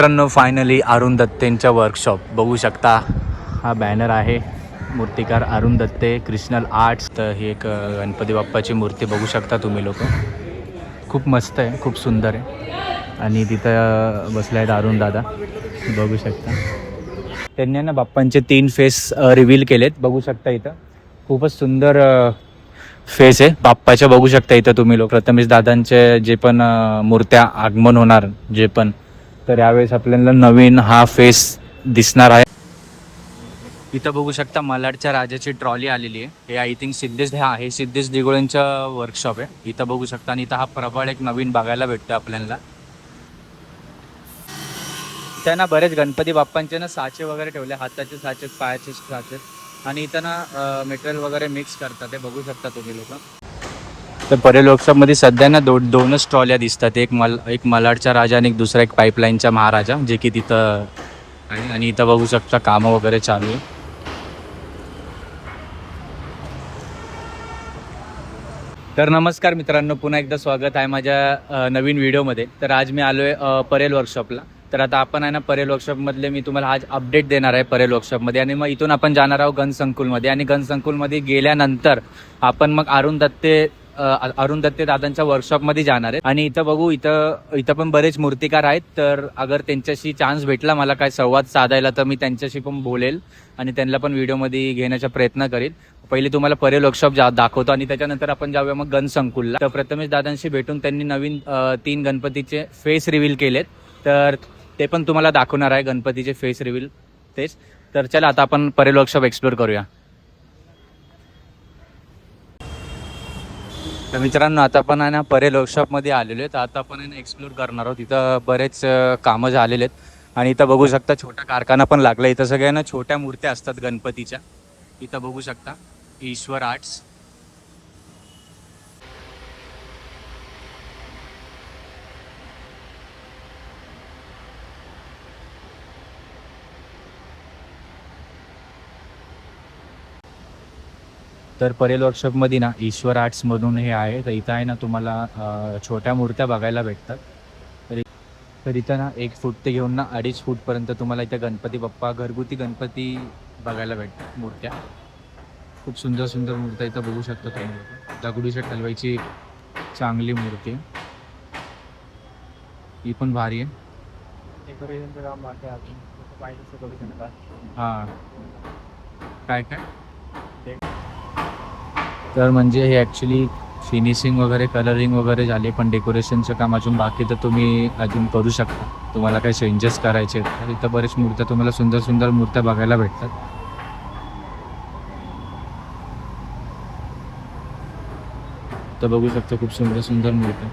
मित्रांनो, finally Arun दत्तेंच्या workshop बघू शकता. हा बॅनर आहे, मूर्तिकार अरुण दत्ते कृष्णल आर्ट्स. तर ही एक गणपती बाप्पाची मूर्ती बघू शकता तुम्ही लोक. खूप मस्त आहे, खूप सुंदर आहे. आणि तिथं बसले आहेत अरुण दादा, बघू शकता. त्यांनी ना बाप्पांचे 3 फेस रिव्हील केलेत, बघू शकता. इथं खूपच सुंदर फेस आहे बाप्पाच्या, बघू शकता इथं तुम्ही लोक. प्रथमेश दादांचे जे पण मूर्त्या आगमन होणार जे पण, तर यावेळेस आपल्याला नवीन हा फेस दिसणार आहे. इथं बघू शकता मलाडच्या राजाची ट्रॉली आलेली आहे. हे आय थिंक सिद्धेश, हा हे सिद्धेश दिगोळेंचा वर्कशॉप आहे. इथं बघू शकता. आणि इथं हा प्रबळ एक नवीन बघायला भेटतो आपल्याला. त्यांना बरेच गणपती बाप्पांचे ना साचे वगैरे ठेवले, हाताचे साचे, पायाचे साचे. आणि इथं ना मटेरियल वगैरे मिक्स करतात, ते बघू शकता तुम्ही लोक. तर परेल वर्कशॉपमध्ये सध्या ना दोनच ट्रॉल्या दिसतात. एक मलाडचा राजा आणि एक दुसरा एक पाईपलाईनचा महाराजा, जे की तिथं आहे. आणि इथं बघू शकता कामं वगैरे चालू आहे. तर नमस्कार मित्रांनो, पुन्हा एकदा स्वागत आहे माझ्या नवीन व्हिडिओमध्ये. तर आज मी आलो आहे परेल वर्कशॉपला. तर आता आपण आहे ना परेल वर्कशॉपमधले मी तुम्हाला आज अपडेट देणार आहे परेल वर्कशॉपमध्ये. आणि मग इथून आपण जाणार आहोत गणसंकुलमध्ये. आणि गणसंकुलमध्ये गेल्यानंतर आपण मग अरुण दत्ते दादांच्या वर्कशॉपमध्ये जाणार आहे. आणि इथं बघू, इथं पण बरेच मूर्तिकार आहेत. तर अगर त्यांच्याशी चान्स भेटला मला काय संवाद साधायला, तर मी त्यांच्याशी पण बोलेल आणि त्यांना पण व्हिडिओमध्ये घेण्याचा प्रयत्न करेल. पहिले तुम्हाला परेल वर्कशॉप दाखवतो आणि त्याच्यानंतर आपण जाऊया मग गणसंकुलला. तर प्रथमेश दादांशी भेटून त्यांनी नवीन 3 गणपतीचे फेस रिव्हील केलेत. तर ते पण तुम्हाला दाखवणार आहे, गणपतीचे फेस रिव्हील तेच. तर चला आता आपण परेल वर्कशॉप एक्सप्लोर करूया. तर मित्रांनो, आता आपण आहे ना परेल वर्कशॉपमध्ये आलेलो आहे. तर आता आपण एक्सप्लोर करणार आहोत. इथं बरेच कामं झालेले आहेत. आणि इथं बघू शकता छोटा कारखाना पण लागला. इथं सगळ्यांना छोट्या मूर्त्या असतात गणपतीच्या. इथं बघू शकता ईश्वर आर्ट्स. तर परेल वर्कशॉपमध्ये ना ईश्वर आर्ट्समधून हे आहे. तर इथं आहे ना तुम्हाला छोट्या मूर्त्या बघायला भेटतात. तर तर इथं ना 1 फूट ते घेऊन ना 2.5 फूटपर्यंत तुम्हाला इथं गणपती बाप्पा, घरगुती गणपती बघायला भेटतात मूर्त्या. खूप सुंदर सुंदर मूर्त्या इथं बघू शकता तुम्ही. दगडूशेठ हलवाईची चांगली मूर्ती आहे. ही पण भारी आहे. डेकोरेशनचं काम बाकी आहे अजून, पाहिजे तसं करू शकता. हां, काय काय तर म्हणजे हे ॲक्च्युली फिनिशिंग वगैरे, कलरिंग वगैरे झाले, पण डेकोरेशनचं काम अजून बाकी. तर तुम्ही अजून करू शकता, तुम्हाला काही चेंजेस करायचे आहेत. तर इथं बरेच मूर्त्या तुम्हाला सुंदर सुंदर मूर्त्या बघायला भेटतात. तर बघू शकता खूप सुंदर सुंदर मूर्त्या.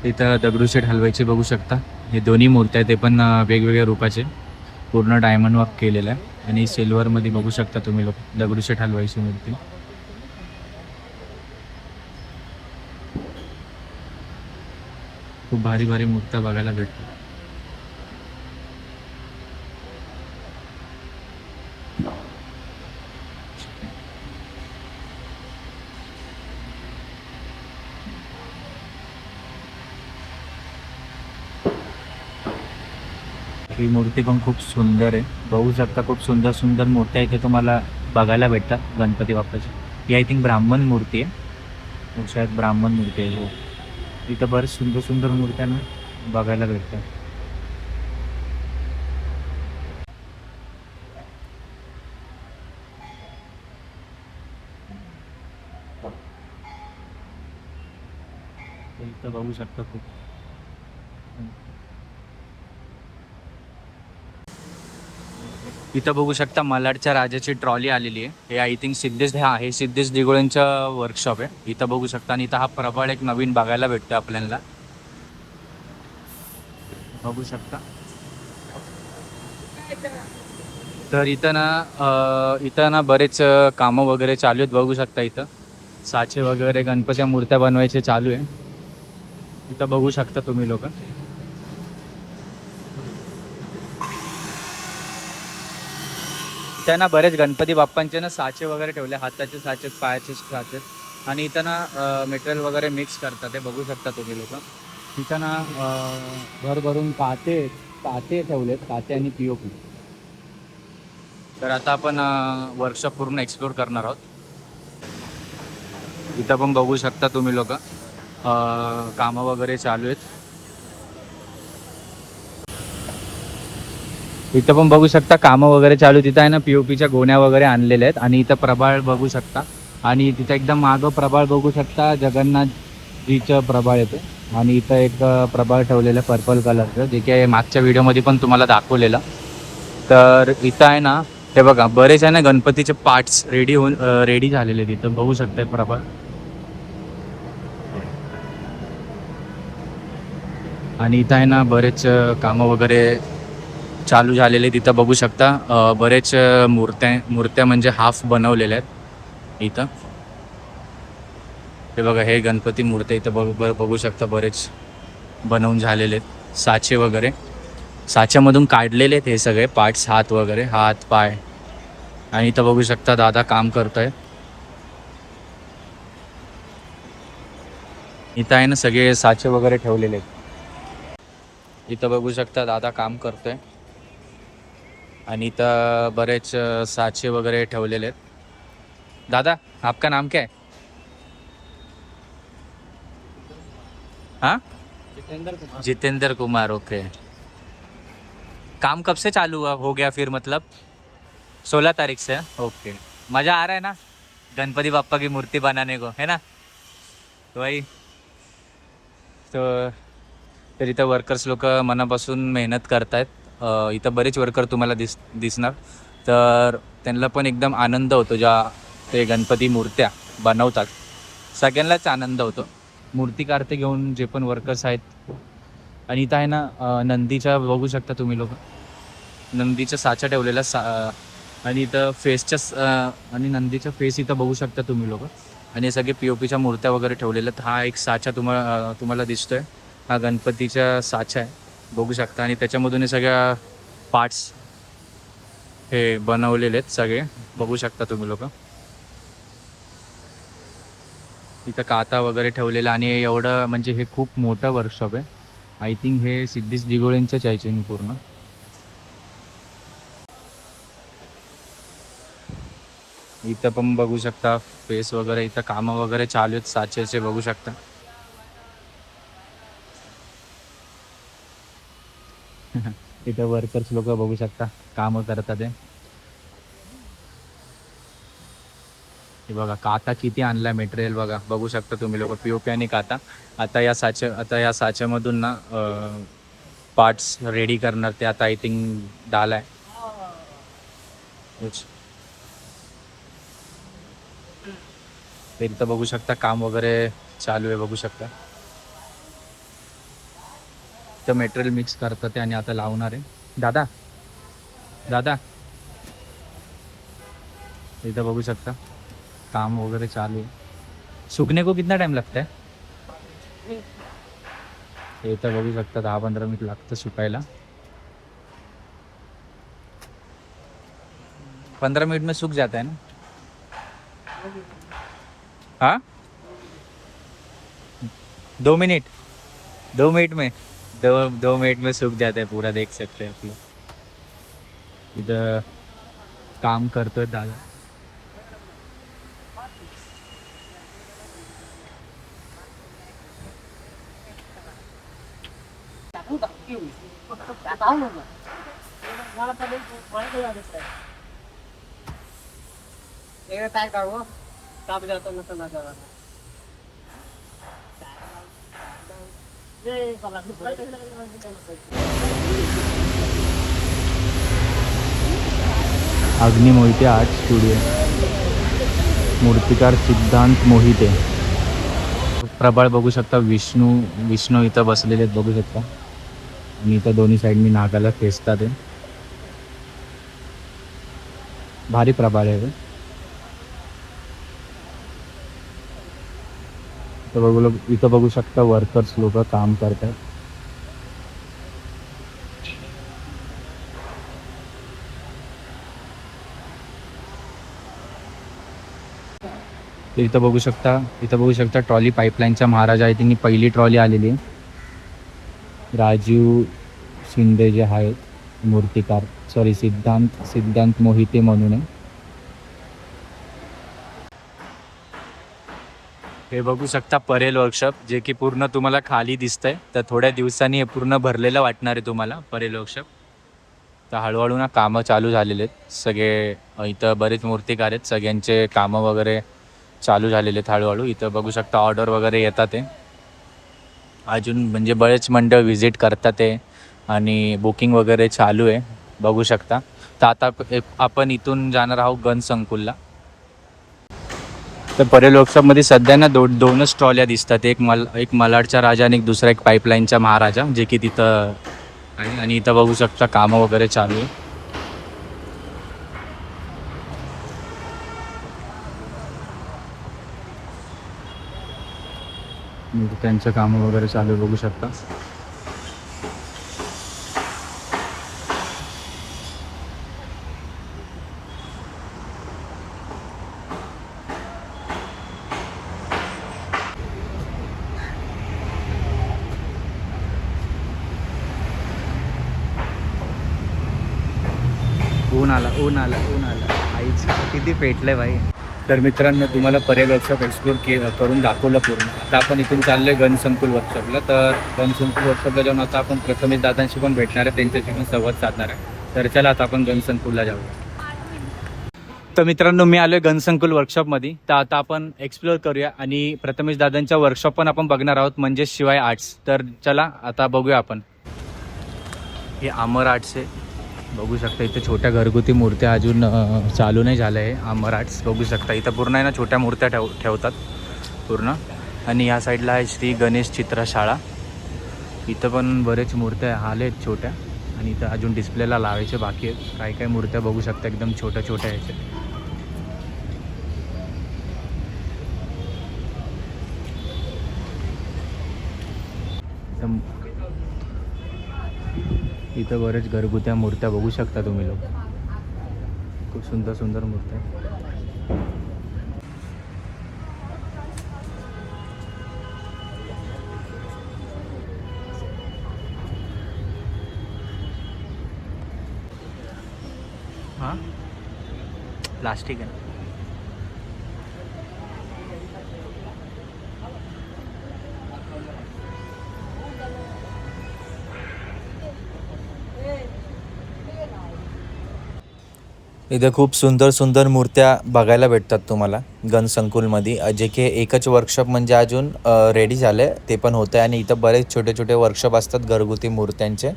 इथं दगडूशेठ हलवाईचे बघू शकता. हे दोन्ही मूर्त्या आहेत, ते पण वेगवेगळ्या रूपाचे, पूर्ण डायमंड वर्क केलेलं आहे. आणि सिल्वरमध्ये बघू शकता तुम्ही लोक दगडूशेठ हलवाईची मूर्ती. खूप भारी भारी मूर्त्या बघायला भेटतात. ही मूर्ती पण खूप सुंदर आहे, बघू शकता. खूप सुंदर सुंदर मूर्त्या इथे तुम्हाला बघायला भेटतात गणपती बाप्पाची. ही आय थिंक ब्राह्मण मूर्ती आहे, शायद ब्राह्मण मूर्ती आहे. हो, इथं बरेच सुंदर सुंदर मूर्त्या ना बघायला भेटतात. इथं बघू शकता खूप. इथं बघू शकता मलाडच्या राजाची ट्रॉली आलेली आहे. हे आय थिंक सिद्धेश, हा हे सिद्धेश दिगोळेंचा वर्कशॉप आहे. इथं बघू शकता. आणि इथं हा प्रबळ एक नवीन बघायला भेटतो आपल्याला, बघू शकता. तर इथं ना बरेच कामं वगैरे चालू आहेत, बघू शकता. इथं साचे वगैरे गणपतीच्या मूर्त्या बनवायचे चालू आहे. इथं बघू शकता तुम्ही लोक. त्यांना बरेच गणपती बाप्पांचे ना साचे वगैरे ठेवले, हाताचे साचे, पायाचे साचे. आणि इथं ना मटेरियल वगैरे मिक्स करतात, ते बघू शकता तुम्ही लोक. तिथं ना भरभरून काते ठेवलेत, काते आणि पी. तर आता आपण वर्कशॉप पूर्ण एक्सप्लोर करणार आहोत. इथं पण बघू शकता तुम्ही लोक, कामं वगैरे चालू आहेत. इथं पण बघू शकता कामं वगैरे चालू. तिथं आहे ना पीओपीच्या गोण्या वगैरे आणलेल्या आहेत. आणि इथं प्रभाळ बघू शकता. आणि तिथं एकदम मागं प्रभाळ बघू शकता, जगन्नाथजीचं प्रभाळ येते. आणि इथं एक प्रभाळ ठेवलेलं पर्पल कलरचं, जे की मागच्या व्हिडिओमध्ये पण तुम्हाला दाखवलेलं. तर इथं आहे ना, हे बघा बरेच आहे ना गणपतीचे पार्ट्स रेडी झालेले आहेत. इथं बघू शकताय प्रभाळ. आणि इथं आहे ना बरेच कामं वगैरे चालू झालेले. तिथं बघू शकता बरेच मूर्त्या म्हणजे हाफ बनवलेल्या आहेत इथं. हे बघा, हे गणपती मूर्त्या इथं बघू शकता बरेच बनवून झालेले आहेत. साचे वगैरे साच्यामधून काढलेले आहेत हे सगळे पार्ट्स, हात वगैरे, हात पाय. आणि इथं बघू शकता दादा काम करतोय. इथं आहे ना सगळे साचे वगैरे ठेवलेले आहेत. इथं बघू शकता दादा काम करतोय. आणि इथं बरेच साचे वगैरे ठेवलेले आहेत. दादा, आपका नाम क्या है? हाँ, जितेंद्र कुमार. ओके. काम कब से चालू हुआ हो गया फिर, मतलब 16 तारीख से? ओके. मज़ा आ रहा है ना गणपति बाप्पा की मूर्ति बनाने को, है ना? वही तो. तर इथं वर्कर्स लोक मनापासून मेहनत करतायत. इथं बरेच वर्कर तुम्हाला दिसणार. तर त्यांना पण एकदम आनंद होतो ज्या ते गणपती मूर्त्या बनवतात. सगळ्यांनाच आनंद होतो, मूर्तिकार ते घेऊन जे पण वर्कर्स आहेत. आणि इथं आहे ना नंदीच्या बघू शकता तुम्ही लोक, नंदीचा साचा ठेवलेला आणि इथं आणि नंदीचा फेस इथं बघू शकता तुम्ही लोक. आणि हे सगळे पीओपीच्या मूर्त्या वगैरे ठेवलेल्या आहेत. हा एक साचा तुम्हाला दिसतोय, हा गणपतीचा साचा आहे, बघू शकता. आणि त्याच्यामधून हे सगळ्या पार्ट्स हे बनवलेले आहेत सगळे, बघू शकता तुम्ही लोक. इथं काता वगैरे ठेवलेला. आणि एवढं म्हणजे हे खूप मोठं वर्कशॉप आहे. आय थिंक हे सिद्धेश दिगोळेंचंच आहे पूर्ण. इथं पण बघू शकता फेस वगैरे, इथं कामं वगैरे चालू आहेत साचेचे, बघू शकता. इथं वर्कर्स लोक बघू शकता कामं करतात. हे बघा काता किती आणलाय मटेरियल, बघा बघू शकता तुम्ही लोक, पीओपी आणि काता. आता या साच्यामधून ना पार्ट्स रेडी करणार ते. आता आय थिंक डालाय. तर इथं बघू शकता काम वगैरे चालू आहे, बघू शकता. तर मटेरियल मिक्स करतात ते आणि आता लावणार आहे. दादा दादा, इथं बघू शकता काम वगैरे चालू आहे. सूखने को कितना टाइम लगता है? इथं बघू शकता 10-15 मिनिट लागतं सुकायला. 15 मिनट में सूख जाता है ना? हाँ, 2 मिनट, 2 मिनट में, 2 मिनट में सूख जाता है पूरा, देख सकते हैं आप लोग. इधर काम करतोय दादा. अग्नि मोहिते आर्ट स्टुडिओ, मूर्तिकार सिद्धांत मोहिते. प्रबळ बघू शकता, विष्णू इथं बसलेले आहेत, बघू शकता. आणि इथं दोन्ही साईड मी नागाला खेचतात. भारी प्रभाळ आहे. इथं बघू शकता वर्कर्स लोक काम करतात. इथं बघू शकता ट्रॉली पाईपलाईनच्या महाराजा आहे त्यांनी पहिली ट्रॉली आलेली आहे. राजीव शिंदे जे आहेत मूर्तिकार, सॉरी सिद्धांत मोहिते म्हणून आहे. हे बघू शकता परेल वर्कशॉप, जे की पूर्ण तुम्हाला खाली दिसतंय. तर थोड्या दिवसांनी हे पूर्ण भरलेलं वाटणार आहे तुम्हाला परेल वर्कशॉप. तर हळूहळू ना कामं चालू झालेले आहेत सगळे. इथं बरेच मूर्तिकार आहेत, सगळ्यांचे कामं वगैरे चालू झालेले आहेत हळूहळू. इथं बघू शकता ऑर्डर वगैरे येतात आहे अजून, म्हणजे बरेच मंडळ व्हिजिट करतात आहे आणि बुकिंग वगैरे चालू आहे बघू शकता. तर आता आपण इथून जाणार आहोत गणसंकुलला. तर परेल वर्कशॉपमध्ये सध्या ना दोनच ट्रॉल्या दिसतात, एक मलाडचा राजा आणि एक दुसरा एक पाईपलाईनचा महाराजा, जे की तिथं आहे. आणि इथं बघू शकता कामं वगैरे चालू आहे. त्यांचं कामं वगैरे चालू बघू शकता. ऊन आला आईच किती पेटलंय भाई. तर मित्रांनो, तुम्हाला परेल वर्कशॉप एक्सप्लोर करून दाखवलं पूर्ण. आता आपण इथून चाललोय गणसंकुल वर्कशॉपला. तर गणसंकुल वर्कशॉपला जाऊन आता आपण प्रथमेश दादांशी पण भेटणार आहे, त्यांच्याशी पण संवाद साधणार आहे. तर चला आता आपण गणसंकुलला जाऊ. तर मित्रांनो, मी आलोय गणसंकुल वर्कशॉपमध्ये. तर आता आपण एक्सप्लोर करूया आणि प्रथमेश दादांच्या वर्कशॉप पण आपण बघणार आहोत, म्हणजे शिवाय आर्ट्स. तर चला आता बघूया आपण. हे अमर आर्ट्स आहे बघू शकता. इथे छोट्या घरगुती मूर्त्या अजून चालू नाही झाल्या आहे. अमर आर्ट्स बघू शकता. इथं पूर्ण आहे ना छोट्या मूर्त्या ठेवतात पूर्ण. आणि या साईडला आहे श्री गणेश चित्रशाळा. इथं पण बरेच मूर्त्या आलेत छोट्या, आणि इथं अजून डिस्प्लेला लावायचे बाकी आहेत. काही काही मूर्त्या बघू शकता एकदम छोट्या छोट्या ह्याच्या. इथं बरेच घरगुत्या मूर्त्या बघू शकता तुम्ही लोक. खूप सुंदर सुंदर मूर्त्या. हां, प्लास्टिक आहे. इथे खूप सुंदर सुंदर मूर्त्या बघायला भेटतात तुम्हाला गणसंकुलमध्ये, जे की एकच वर्कशॉप म्हणजे अजून रेडी झाले ते पण होतं आहे. आणि इथं बरेच छोटे छोटे वर्कशॉप असतात घरगुती मूर्त्यांचे,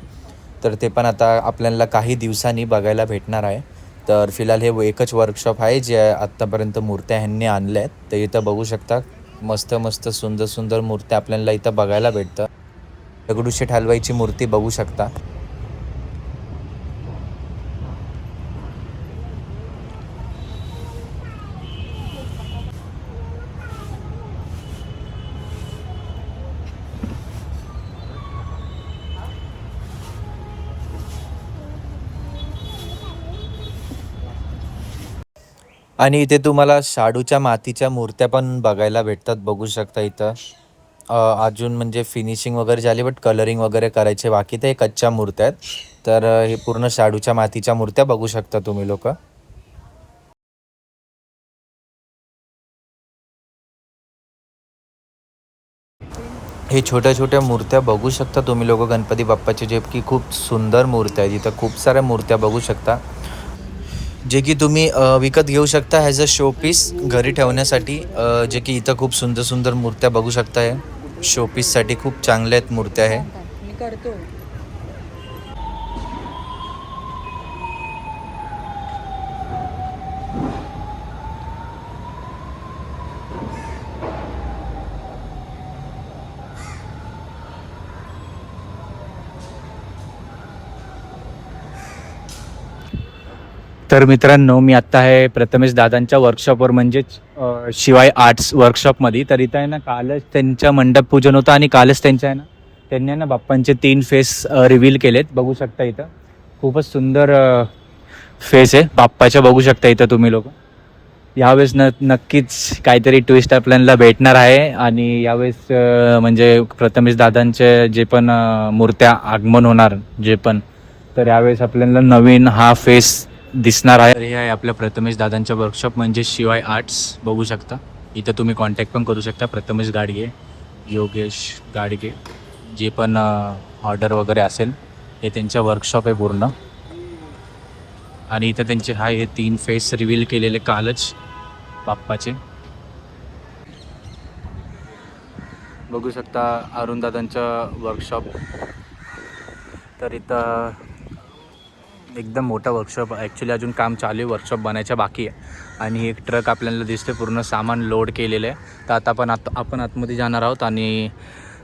तर ते पण आता आपल्याला काही दिवसांनी बघायला भेटणार आहे. तर फिलहाल हे एकच वर्कशॉप आहे जे आत्तापर्यंत मूर्त्या ह्यांनी आणल्या आहेत. तर इथं बघू शकता मस्त मस्त सुंदर सुंदर मूर्त्या आपल्याला इथं बघायला भेटतं. दगडूशेठ हलवाईची मूर्ती बघू शकता. आणि इथे तुम्हाला शाडूच्या मातीच्या मूर्त्या पण बघायला भेटतात बघू शकता इथं. अजून म्हणजे फिनिशिंग वगैरे झाली, बट कलरिंग वगैरे करायचे बाकी. ते कच्च्या मूर्त्या आहेत. तर हे पूर्ण शाडूच्या मातीच्या मूर्त्या बघू शकता तुम्ही लोक. हे छोट्या छोट्या मूर्त्या बघू शकता तुम्ही लोक गणपती बाप्पाचे, जे की खूप सुंदर मूर्त्या आहेत. इथं खूप साऱ्या मूर्त्या बघू शकता, जे की तुम्ही विकत घेऊ शकता ॲज अ शोपीस घरी ठेवण्यासाठी. जे की इथं खूप सुंदर सुंदर मूर्त्या बघू शकता. आहे शोपीससाठी खूप चांगल्या आहेत मूर्त्या. आहे मी करतो. तर मित्रांनो, मी आत्ता आहे प्रथमेश दादांच्या वर्कशॉपवर, म्हणजेच शिवाय आर्ट्स वर्कशॉपमध्ये. तर इथं आहे ना कालच त्यांच्या मंडप पूजन होतं, आणि कालच त्यांच्या आहे ना त्यांनी ना बाप्पांचे 3 फेस रिव्हील केलेत बघू शकता. इथं खूपच सुंदर फेस आहे बाप्पाच्या बघू शकता इथं तुम्ही लोक. यावेळेस नक्कीच काहीतरी ट्विस्ट आपल्याला भेटणार आहे. आणि यावेळेस म्हणजे प्रथमेश दादांचे जे पण मूर्त्या आगमन होणार जे पण, तर यावेळेस आपल्याला नवीन हा फेस दिसणार आहे. हे आहे आपल्या प्रथमेश दादांच्या वर्कशॉप म्हणजे शिवाय आर्ट्स. बघू शकता इथं तुम्ही कॉन्टॅक्ट पण करू शकता. प्रथमेश गाडगे, योगेश गाडगे, जे पण ऑर्डर वगैरे असेल हे त्यांच्या वर्कशॉप आहे पूर्ण. आणि इथं त्यांचे हे 3 फेस रिव्हील केलेले कालच बाप्पाचे. बघू शकता अरुणदादांचं वर्कशॉप. तर इथं एकदम मोठा वर्कशॉप. ॲक्च्युली अजून काम चालू आहे, वर्कशॉप बनायच्या बाकी आहे. आणि एक ट्रक आपल्याला दिसते पूर्ण सामान लोड केलेलं आहे. तर आता आपण आतमध्ये जाणार आहोत आणि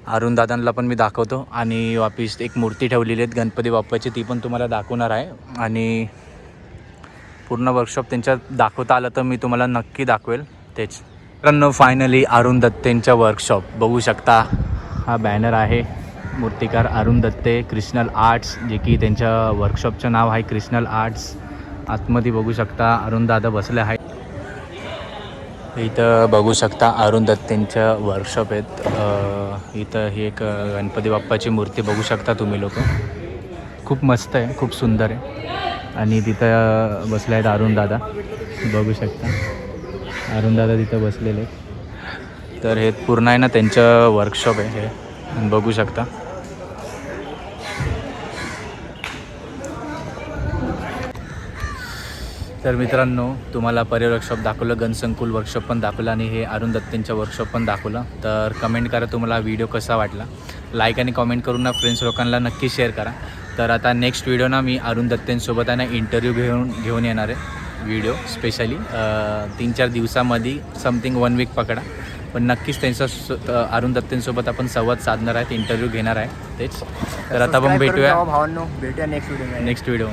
अरुणदादांना पण मी दाखवतो. आणि वापिस एक मूर्ती ठेवलेली आहे गणपती बाप्पाची, ती पण तुम्हाला दाखवणार आहे. आणि पूर्ण वर्कशॉप त्यांच्या दाखवता आलं तर मी तुम्हाला नक्की दाखवेल तेच. मित्रांनो फायनली अरुण दत्तेंच्या वर्कशॉप बघू शकता. हा बॅनर आहे मूर्तिकार अरुण दत्ते कृष्णल आर्ट्स, जे की त्यांच्या वर्कशॉपचं नाव आहे कृष्णल आर्ट्स. आतमध्ये बघू शकता अरुण दादा बसले आहेत. इथं बघू शकता अरुण दत्तेंच्या वर्कशॉप आहेत. इथं ही एक गणपती बाप्पाची मूर्ती बघू शकता तुम्ही लोक. खूप मस्त आहे, खूप सुंदर आहे. आणि तिथं बसले आहेत अरुण दादा, बघू शकता अरुण दादा तिथं बसलेले आहेत. तर हे पूर्ण आहे ना त्यांचं वर्कशॉप आहे हे, बघू शकता. तर मित्रांनो तुम्हाला पर्याय वर्कशॉप दाखवलं, गणसंकुल वर्कशॉप पण दाखवलं आणि हे अरुण दत्तेंच्या वर्कशॉप पण दाखवलं. तर कमेंट करा तुम्हाला व्हिडिओ कसा वाटला. लाईक आणि कमेंट करून ना फ्रेंड्स लोकांना नक्की शेअर करा. तर आता नेक्स्ट व्हिडिओ ना मी अरुण दत्तेंसोबत आहे ना इंटरव्ह्यू घेऊन येणार आहे व्हिडिओ स्पेशली 3-4 दिवसामध्ये, समथिंग 1 वीक पकडा. पण नक्कीच त्यांचा अरुण दत्तेंसोबत आपण संवाद साधणार आहेत, इंटरव्ह्यू घेणार आहे तेच. तर आता आपण भेटूया भावांनो, भेटूया नेक्स्ट व्हिडिओ. Next video.